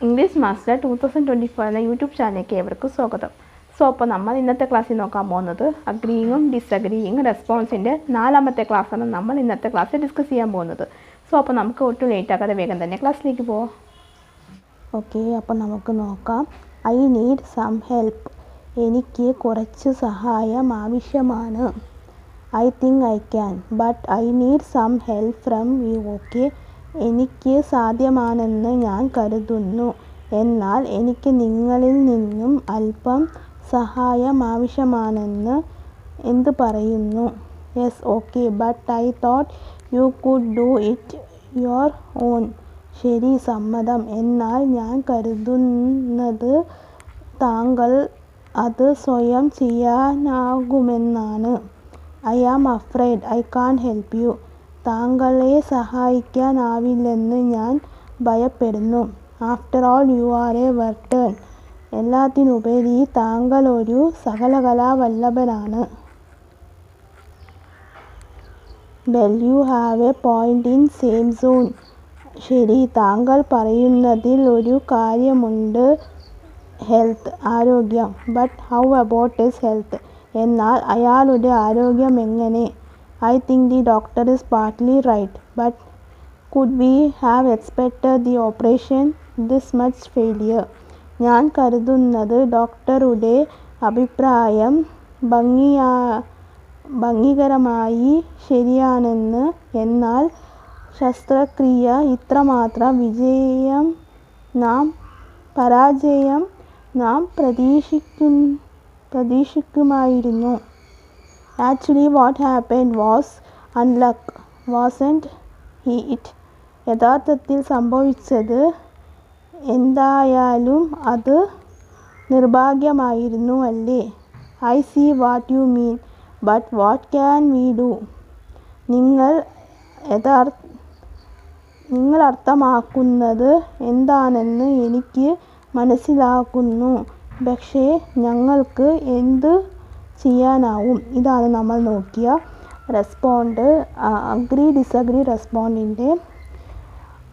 English master 2024 എന്ന YouTube ചാനലിലേക്ക് ഏവർക്കും സ്വാഗതം. അപ്പോൾ നമ്മൾ ഇന്നത്തെ ക്ലാസ്സിൽ നോക്കാൻ പോകുന്നത് അഗ്രീയിങ്ങും ഡിസഗ്രീയിങ് റെസ്പോൺസിൻ്റെ 4ാമത്തെ ക്ലാസ്സാണ് നമ്മൾ ഇന്നത്തെ ക്ലാസ്സിൽ ഡിസ്കസ് ചെയ്യാൻ പോകുന്നത്. അപ്പോൾ നമുക്ക് ഒട്ടും ലേറ്റ് ആക്കാതെ വേഗം തന്നെ ക്ലാസ്സിലേക്ക് പോവാം. ഓക്കെ, അപ്പോൾ നമുക്ക് നോക്കാം. I need some help. എനിക്ക് കുറച്ച് സഹായം ആവശ്യമാണ്. I think I can but I need some help from you. Okay, എനിക്ക് സാധ്യമാണെന്ന് ഞാൻ കരുതുന്നു, എന്നാൽ എനിക്ക് നിങ്ങളിൽ നിന്നും അല്പം സഹായം ആവശ്യമാണെന്ന് എന്ത് പറയുന്നു? Yes, okay, but I thought you could do it your own. ശരി, സമ്മതം, എന്നാൽ ഞാൻ കരുതുന്നത് താങ്കൾ അത് സ്വയം ചെയ്യാനാകുമെന്നാണ്. I am afraid I can't help you. താങ്കളെ സഹായിക്കാനാവില്ലെന്ന് ഞാൻ ഭയപ്പെടുന്നു. After all you are A വെർട്ടേൺ. എല്ലാത്തിനുപരി താങ്കൾ ഒരു സകലകലാവല്ലഭനാണ്. Well, you have A point in same zone. ശരി, താങ്കൾ പറയുന്നതിൽ ഒരു കാര്യമുണ്ട്. ഹെൽത്ത്, ആരോഗ്യം. But how about his health? എന്നാൽ അയാളുടെ ആരോഗ്യം എങ്ങനെ? I think the doctor is partly right, but could we have expected the operation this much failure? ഞാൻ കരുതുന്നത് ഡോക്ടറുടെ അഭിപ്രായം ഭംഗികരമായി ശരിയാണെന്ന്, എന്നാൽ ശസ്ത്രക്രിയ ഇത്രമാത്രം പരാജയം നാം പ്രതീക്ഷിക്കുമായിരുന്നു. Actually, what happened was unluck, wasn't it? യഥാർത്ഥത്തിൽ സംഭവിച്ചത് എന്തായാലും അത് നിർഭാഗ്യമായിരുന്നു, അല്ലേ? I see what you mean, but what can we do? നിങ്ങൾ അർത്ഥമാക്കുന്നത് എന്താണെന്ന് എനിക്ക് മനസ്സിലാക്കുന്നു, പക്ഷേ ഞങ്ങൾക്ക് എന്ത് ചെയ്യാനാവും? ഇതാണ് നമ്മൾ നോക്കിയ റെസ്പോണ്ട്, അഗ്രി ഡിസഗ്രി റെസ്പോണ്ടിൻ്റെ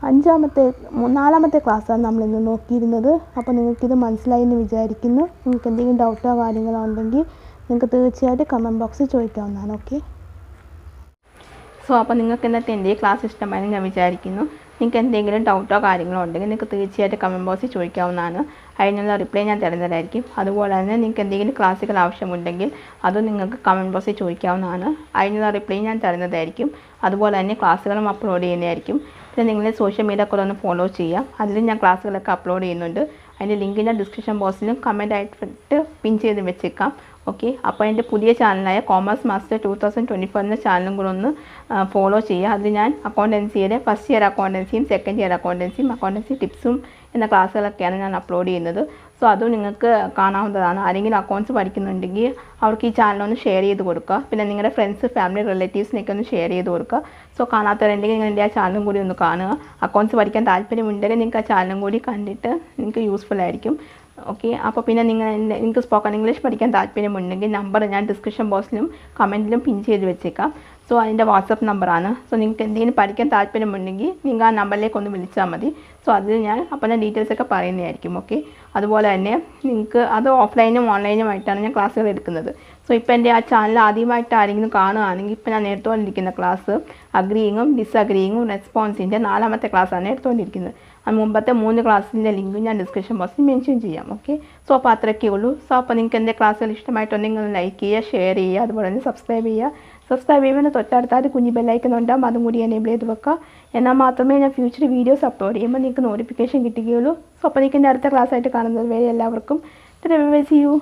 4ാമത്തെ ക്ലാസ്സാണ് നമ്മളിന്ന് നോക്കിയിരുന്നത്. അപ്പോൾ നിങ്ങൾക്കിത് മനസ്സിലായി എന്ന് വിചാരിക്കുന്നു. നിങ്ങൾക്ക് എന്തെങ്കിലും ഡൗട്ടോ കാര്യങ്ങളോ ഉണ്ടെങ്കിൽ നിങ്ങൾക്ക് തീർച്ചയായിട്ടും കമൻറ്റ് ബോക്സിൽ ചോദിക്കാവുന്നതാണ്. ഓക്കെ, അപ്പോൾ നിങ്ങൾക്ക് ഇന്നത്തെ എൻ്റെ ക്ലാസ് ഇഷ്ടമായെന്ന് ഞാൻ വിചാരിക്കുന്നു. നിങ്ങൾക്ക് എന്തെങ്കിലും ഡൗട്ടോ കാര്യങ്ങളോ ഉണ്ടെങ്കിൽ നിങ്ങൾക്ക് തീർച്ചയായിട്ടും കമൻറ്റ് ബോക്സിൽ ചോദിക്കാവുന്നതാണ്. അതിനുള്ള റിപ്ലൈ ഞാൻ തരുന്നതായിരിക്കും. അതുപോലെ തന്നെ നിങ്ങൾക്ക് എന്തെങ്കിലും ക്ലാസ്സുകൾ ആവശ്യമുണ്ടെങ്കിൽ അതും നിങ്ങൾക്ക് കമൻറ്റ് ബോക്സിൽ ചോദിക്കാവുന്നതാണ്. അതിനുള്ള റിപ്ലൈ ഞാൻ തരുന്നതായിരിക്കും. അതുപോലെ തന്നെ ക്ലാസ്സുകളും അപ്ലോഡ് ചെയ്യുന്നതായിരിക്കും. പിന്നെ നിങ്ങൾ സോഷ്യൽ മീഡിയ കൂടെ ഒന്ന് ഫോളോ ചെയ്യാം. അതിൽ ഞാൻ ക്ലാസ്സുകളൊക്കെ അപ്ലോഡ് ചെയ്യുന്നുണ്ട്. അതിൻ്റെ ലിങ്ക് ഞാൻ ഡിസ്ക്രിപ്ഷൻ ബോക്സിലും കമൻറ്റ് ആയിട്ട് പിൻ ചെയ്ത് വെച്ചേക്കാം. ഓക്കെ, അപ്പോൾ എൻ്റെ പുതിയ ചാനലായ കോമേഴ്സ് മാസ്റ്റർ 2024 എന്ന ചാനലും കൂടെ ഒന്ന് ഫോളോ ചെയ്യുക. അതിൽ ഞാൻ അക്കൗണ്ടൻസിയുടെ ഫസ്റ്റ് ഇയർ അക്കൗണ്ടൻസിയും സെക്കൻഡ് ഇയർ അക്കൗണ്ടൻസിയും അക്കൗണ്ടൻസി ടിപ്സും എന്ന ക്ലാസ്സുകളൊക്കെയാണ് ഞാൻ അപ്ലോഡ് ചെയ്യുന്നത്. സോ അതും നിങ്ങൾക്ക് കാണാവുന്നതാണ്. ആരെങ്കിലും അക്കൗണ്ട്സ് പഠിക്കുന്നുണ്ടെങ്കിൽ അവർക്ക് ഈ ചാനലൊന്ന് ഷെയർ ചെയ്ത് കൊടുക്കുക. പിന്നെ നിങ്ങളുടെ ഫ്രണ്ട്സ്, ഫാമിലി, റിലേറ്റീവ്സിനൊക്കെ ഒന്ന് ഷെയർ ചെയ്ത് കൊടുക്കുക. സോ കാണാത്തവരുണ്ടെങ്കിൽ നിങ്ങൾ എൻ്റെ ആ ചാനലും കൂടി ഒന്ന് കാണുക. അക്കൗണ്ട്സ് പഠിക്കാൻ താല്പര്യമുണ്ടെങ്കിൽ നിങ്ങൾക്ക് ആ ചാനലും കൂടി കണ്ടിട്ട് നിങ്ങൾക്ക് യൂസ്ഫുൾ ആയിരിക്കും. ഓക്കെ, അപ്പോൾ പിന്നെ നിങ്ങൾക്ക് സ്പോക്കൺ ഇംഗ്ലീഷ് പഠിക്കാൻ താല്പര്യമുണ്ടെങ്കിൽ നമ്പർ ഞാൻ ഡിസ്ക്രിപ്ഷൻ ബോക്സിലും കമൻറ്റിലും പിൻ ചെയ്ത് വെച്ചേക്കാം. സോ അതിൻ്റെ വാട്സപ്പ് നമ്പറാണ്. സോ നിങ്ങൾക്ക് എന്തെങ്കിലും പഠിക്കാൻ താല്പര്യമുണ്ടെങ്കിൽ നിങ്ങൾ ആ നമ്പറിലേക്ക് ഒന്ന് വിളിച്ചാൽ മതി. സോ അതിൽ ഞാൻ അപ്പോൾ ഞാൻ ഡീറ്റെയിൽസൊക്കെ പറയുന്നതായിരിക്കും. ഓക്കെ, അതുപോലെ തന്നെ നിങ്ങൾക്ക് അത് ഓഫ്ലൈനും ഓൺലൈനുമായിട്ടാണ് ഞാൻ ക്ലാസ്സുകൾ എടുക്കുന്നത്. സോ ഇപ്പോൾ എൻ്റെ ആ ചാനൽ ആദ്യമായിട്ട് ആരെങ്കിലും കാണുകയാണെങ്കിൽ ഇപ്പോൾ ഞാൻ എടുത്തുകൊണ്ടിരിക്കുന്ന ക്ലാസ് അഗ്രീയിങ്ങും ഡിസഗ്രീയിങ്ങും റെസ്പോൺസിൻ്റെ 4ാമത്തെ ക്ലാസ്സാണ് എടുത്തുകൊണ്ടിരിക്കുന്നത്. ആ മുമ്പത്തെ 3 ക്ലാസ്സിൻ്റെ ലിങ്കും ഞാൻ ഡിസ്ക്രിപ്ഷൻ ബോക്സിൽ മെൻഷൻ ചെയ്യാം. ഓക്കെ, സോ അപ്പോൾ അത്രയൊക്കെ ഉള്ളൂ. സോ അപ്പോൾ നിങ്ങൾക്ക് എൻ്റെ ക്ലാസ്സുകൾ ഇഷ്ടമായിട്ടുണ്ടെങ്കിൽ ലൈക്ക് ചെയ്യുക, ഷെയർ ചെയ്യുക, അതുപോലെ തന്നെ സബ്സ്ക്രൈബ് ചെയ്യുക. സബ്സ്ക്രൈബ് ചെയ്യുമ്പോൾ തൊട്ടടുത്തായിട്ട് കുഞ്ഞ് ബെല്ലൈക്കൺ ഉണ്ടാകും, അതും കൂടി എനേബിൾ ചെയ്ത് വെക്കുക. എന്നാൽ മാത്രമേ ഞാൻ ഫ്യൂച്ചർ വീഡിയോസ് അപ്ലോഡ് ചെയ്യുമ്പോൾ നിങ്ങൾക്ക് നോട്ടിഫിക്കേഷൻ കിട്ടുകയുള്ളൂ. സോ അപ്പോൾ നിങ്ങൾക്ക് എൻ്റെ അടുത്ത ക്ലാസ്സായിട്ട് കാണുന്നത് വരെ എല്ലാവർക്കും സി യു.